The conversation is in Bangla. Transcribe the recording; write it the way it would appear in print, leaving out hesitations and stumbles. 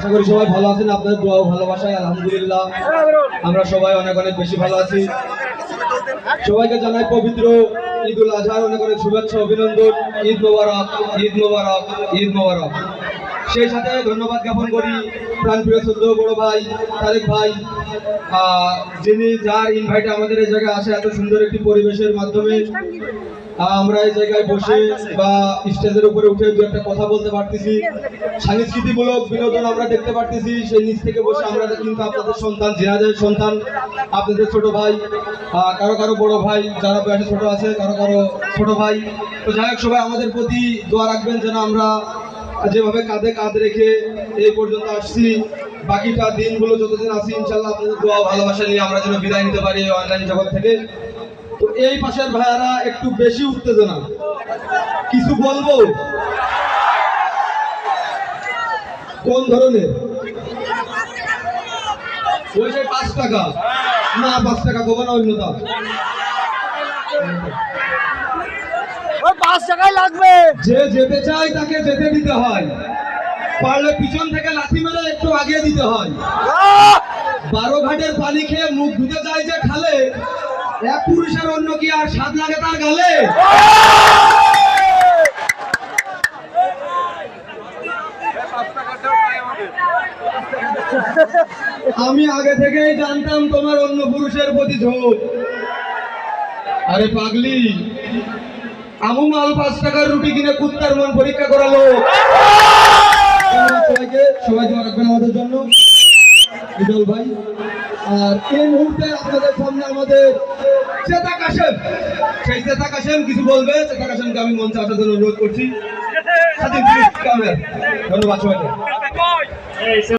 আশা করি সবাই ভালো আছেন, আপনাদের দোয়া ও ভালোবাসায় আলহামদুলিল্লাহ আমরা সবাই অনেক অনেক বেশি ভালো আছি। সবাইকে জানাই পবিত্র ঈদুল আজহার অনেক অনেক শুভেচ্ছা, অভিনন্দন। ঈদ মোবারক, ঈদ মোবারক, ঈদ মোবারক। সেই সাথে ধন্যবাদ জ্ঞাপন করি প্রাণপ্রিয় শ্রদ্ধেয় বড় ভাই তারেক ভাই, যিনি যার ইনভাইটে আমাদের এই জায়গায় আসে এত সুন্দর একটি পরিবেশের মাধ্যমে আমরা এই জায়গায় বসে বা স্টেজের উপরে উঠে দু একটা কথা বলতে পারতেছি, সাংস্কৃতিমূলক বিনোদন আমরা দেখতে পারতেছি। সেই নিচ থেকে বসে আমরা কিন্তু আপনাদের সন্তান, জিনাদের সন্তান, আপনাদের ছোট ভাই, কারো কারো বড় ভাই, যারা বয়সে ছোট আছে, কারো কারো ছোট ভাই। তো যাই হোক, সবাই আমাদের প্রতি দোয়া রাখবেন যেন আমরা যেভাবে কাঁধে কাঁধ রেখে এই পর্যন্ত আসছি, বাকিটা দিনগুলো যতদিন আসি ইনশাল্লাহ আপনাদের দোয়া ভালোবাসা নিয়ে আমরা যেন বিদায় নিতে পারি অনলাইন জগৎ থেকে। তো এই পাশের ভাইয়ারা একটু বেশি উত্তেজনা, কিছু বলবো? কোন ধরনের? ওই যে 5 টাকা না, 5 টাকা দেবো না, অন্যতা 5 টাকাই লাগবে। যে যেতে চায় তাকে যেতে দিতে হয়, পারলে পিছন থেকে লাথি মেরে একটু আগে দিতে হয়। 12 ঘাটের পানি খেয়ে মুখ ধুতে যায় যে খালে, এক পুরুষের অন্য কি আর স্বাদ লাগে তার গালে? আমি আগে থেকেই জানতাম তোমার অন্য পুরুষের প্রতি ঝোঁক। আরে পাগলি, আমু মাল 5 টাকার রুটি কিনে কুত্তার মন পরীক্ষা করালো। সবাই দোয়া রাখবেন আমাদের জন্য, বিজল ভাই। আর এই মুহূর্তে আপনাদের সামনে আমাদের চেতা কাশেম, সেই চেতা কাশেম কিছু বলবে। চেতা কাশেমকে আমি মঞ্চে আসার জন্য অনুরোধ করছি। ধন্যবাদ সবাইকে।